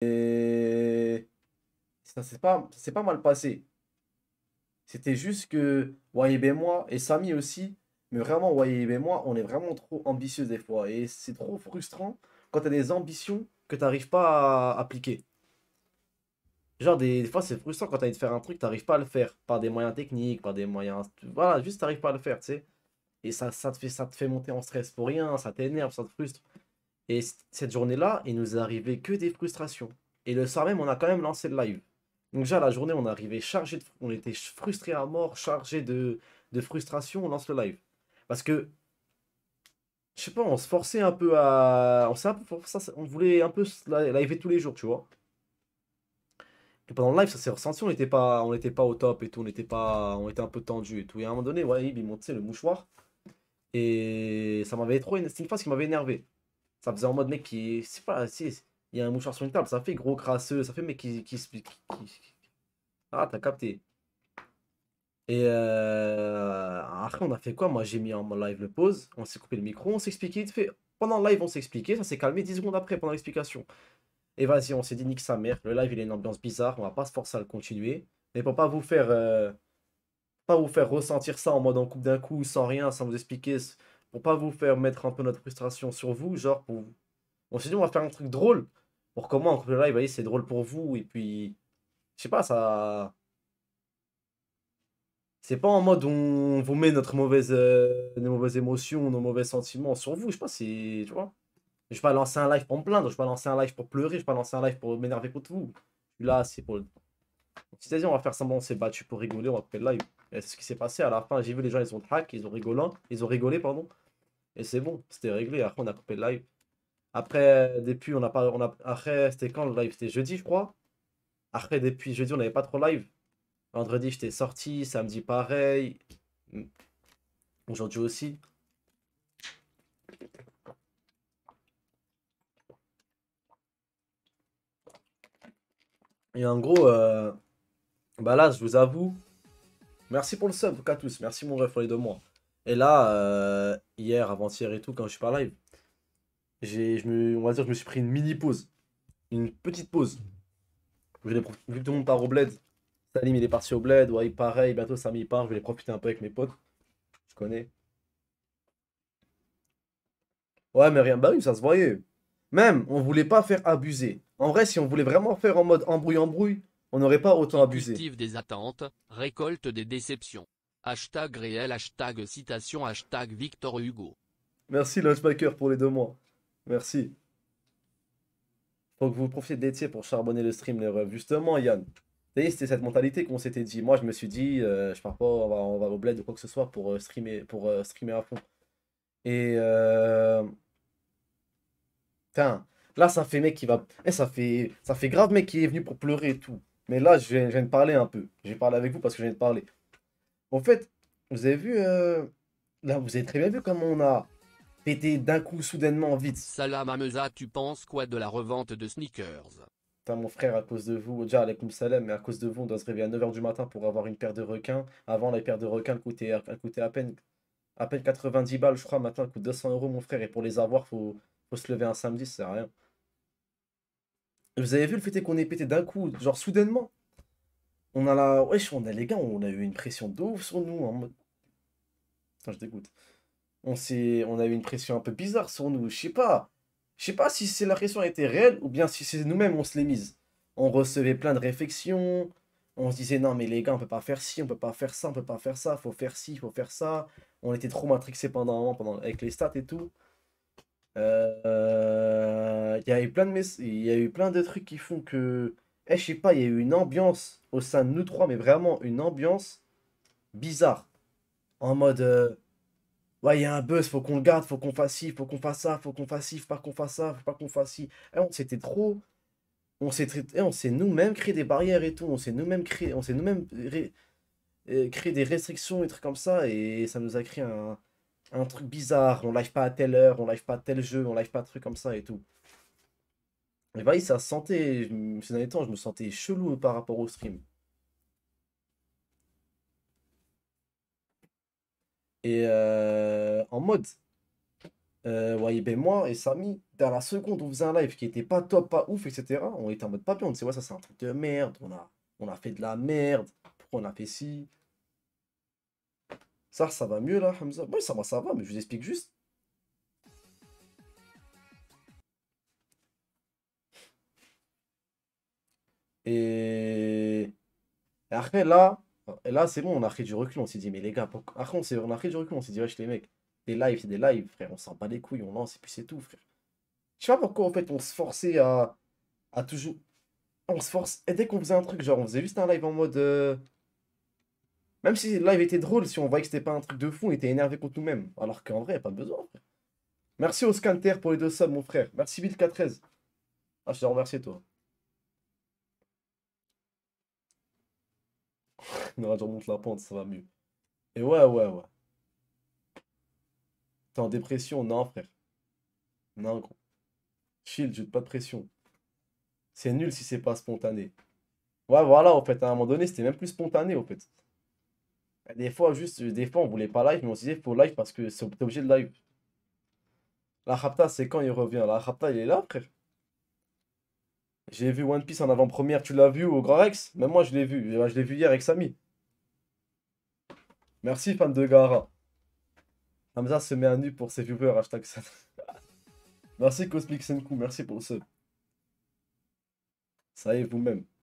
et ça s'est pas mal passé. C'était juste que Wahib et moi, et Samy aussi, mais vraiment Wahib et moi, on est vraiment trop ambitieux des fois. Et c'est trop frustrant quand tu as des ambitions que tu n'arrives pas à appliquer. Genre, des fois, c'est frustrant quand tu as envie de faire un truc, tu n'arrives pas à le faire. Par des moyens techniques, par des moyens. Voilà, juste tu n'arrives pas à le faire, tu sais. Et ça te fait monter en stress pour rien, ça t'énerve, ça te frustre. Et cette journée-là, il nous est arrivé que des frustrations. Et le soir même, on a quand même lancé le live. Donc déjà, la journée, on est arrivé chargé on était frustré à mort, chargé de frustration, on lance le live. Parce que, je sais pas, on se forçait un peu à... On s'est un peu on voulait un peu se liver tous les jours, tu vois. Et pendant le live, ça s'est ressenti, on n'était pas au top et tout, on était un peu tendu et tout. Et à un moment donné, ouais, il montait le mouchoir. Et ça m'avait trop... C'est une phase qui m'avait énervé. Ça faisait en mode mec qui. C'est pas. Il y a un mouchoir sur une table, ça fait gros crasseux, ça fait mec Ah, t'as capté. Et après, on a fait quoi? Moi, j'ai mis en live le pause, on s'est coupé le micro, on s'est expliqué vite fait. Pendant le live, on s'est expliqué, ça s'est calmé 10 secondes après, pendant l'explication. Et vas-y, on s'est dit, nique sa mère, le live, il a une ambiance bizarre, on va pas se forcer à le continuer. Mais pour pas vous faire ressentir ça en mode en coupe d'un coup, sans rien, sans vous expliquer, pour pas vous faire mettre un peu notre frustration sur vous, genre, on s'est dit, on va faire un truc drôle. Pour comment, en live, voyez, c'est drôle pour vous. Et puis, je sais pas, ça. C'est pas en mode on vous met nos mauvaises émotions, nos mauvais sentiments sur vous. Je sais pas, c'est. Tu vois? Je vais pas lancer un live pour me plaindre, je vais pas lancer un live pour pleurer, je vais pas lancer un live pour m'énerver contre vous. Je suis là, c'est pour. C'est-à-dire, on va faire semblant, on s'est battu pour rigoler, on va couper le live. Et c'est ce qui s'est passé à la fin. J'ai vu les gens, ils ont hack, ils ont rigolé, pardon. Et c'est bon, c'était réglé. Après, on a coupé le live. Après, depuis, on a pas. Après, c'était quand le live? C'était jeudi, je crois. Après, depuis jeudi, on n'avait pas trop live. Vendredi, j'étais sorti. Samedi, pareil. Aujourd'hui aussi. Et en gros, bah là, je vous avoue, merci pour le sub, en tout cas tous. Merci mon ref pour les 2 mois. Et là, hier, avant-hier et tout, quand je suis pas live, on va dire, je me suis pris une mini pause. Une petite pause. Vu que tout le monde part au bled. Salim, il est parti au bled. Ouais, pareil. Bientôt, Samy, il part. Je vais les profiter un peu avec mes potes. Je connais. Ouais, mais rien. Bah oui, ça se voyait. Même, on voulait pas faire abuser. En vrai, si on voulait vraiment faire en mode embrouille-embrouille, on n'aurait pas autant Qui abusé. cultive des attentes, récolte des déceptions. Hashtag réel, hashtag citation, hashtag Victor Hugo. Merci, Lunchbaker, pour les 2 mois. Merci. Faut que vous profitiez d'étier pour charbonner le stream, les refs. Justement, Yann. Vous voyez, c'était cette mentalité qu'on s'était dit. Moi, je me suis dit, je pars pas, on va au bled ou quoi que ce soit pour streamer à fond. Et putain, là, ça fait mec qui va. Ça fait grave mec qui est venu pour pleurer et tout. Mais là, je viens de parler un peu. J'ai parlé avec vous parce que je viens de parler. En fait, vous avez vu, là, vous avez très bien vu comment on a pété d'un coup, soudainement, vite. Salam Ameza, tu penses quoi de la revente de sneakers? Putain, mon frère, à cause de vous, déjà, alaykoum salam, mais à cause de vous, on doit se réveiller à 9 h du matin pour avoir une paire de requins. Avant, la paire de requins, elle coûtait à peine 90 balles, je crois. Maintenant, elle coûte 200 euros, mon frère. Et pour les avoir, faut se lever un samedi, ça sert à rien. Vous avez vu le fait est qu'on ait pété d'un coup, genre soudainement. On a la. Wesh, on a les gars, on a eu une pression de ouf sur nous. En mode. Putain, je dégoûte. On a eu une pression un peu bizarre sur nous. Je sais pas. Je sais pas si c'est la pression était réelle ou bien si c'est nous-mêmes on se l'est mise. On recevait plein de réflexions. On se disait non mais les gars on peut pas faire ci, on peut pas faire ça, on peut pas faire ça, faut faire ci, faut faire ça. On était trop matrixés avec les stats et tout. Il y a eu il y a eu plein de trucs qui font que. Je sais pas, il y a eu une ambiance au sein de nous trois, mais vraiment une ambiance bizarre. En mode. Ouais, il y a un buzz, faut qu'on le garde, faut qu'on fasse ci, faut qu'on fasse ça, faut qu'on fasse ci, faut pas qu'on fasse ça, faut pas qu'on fasse ci. On s'était trop. On s'est nous-mêmes créé des barrières et tout. On s'est nous-mêmes créé des restrictions et trucs comme ça. Et ça nous a créé un truc bizarre. On live pas à telle heure, on live pas tel jeu, on live pas de trucs comme ça et tout. Et bah, oui, ça se sentait. Ces derniers temps, je me sentais chelou par rapport au stream. Et en mode. Ouais, ben moi et Samy, dans la seconde, on faisait un live qui était pas top, pas ouf, etc. On était en mode papillon, on disait, ouais, ça c'est un truc de merde, on a fait de la merde, pourquoi on a fait ci? Ça va mieux là, Hamza? Oui, ça va, mais je vous explique juste. Et, et après là, c'est bon, on a pris du recul, on s'est dit, mais les gars, après on a pris du recul, on s'est dit, wesh les mecs, des lives, c'est des lives, frère, on s'en bat les couilles, on lance et puis c'est tout, frère. Je sais pas pourquoi en fait on se forçait à toujours. On se force. Et dès qu'on faisait un truc, genre on faisait juste un live en mode. Même si le live était drôle, si on voyait que c'était pas un truc de fou, on était énervé contre nous-mêmes. Alors qu'en vrai, y a pas besoin, frère. Merci au Scanter pour les 2 subs, mon frère. Merci Bill 13. Ah, je te remercie, toi. Non, je remonte la pente, ça va mieux. Et ouais. T'es en dépression? Non, frère. Non, gros. Chill, jette pas de pression. C'est nul si c'est pas spontané. Ouais, voilà, en fait, à un moment donné, c'était même plus spontané, en fait. Des fois, juste, des fois, on voulait pas live, mais on se disait, faut live parce que t'es obligé de live. La Rapta, c'est quand il revient? La Rapta, il est là, frère. J'ai vu One Piece en avant-première, tu l'as vu au Grand Rex? Même moi, je l'ai vu. Je l'ai vu hier avec Samy. Merci, fan de Gara. Hamza se met à nu pour ses viewers, hashtag ça. Merci, Cosmic Senku, merci pour ce. Ça y est, vous-même.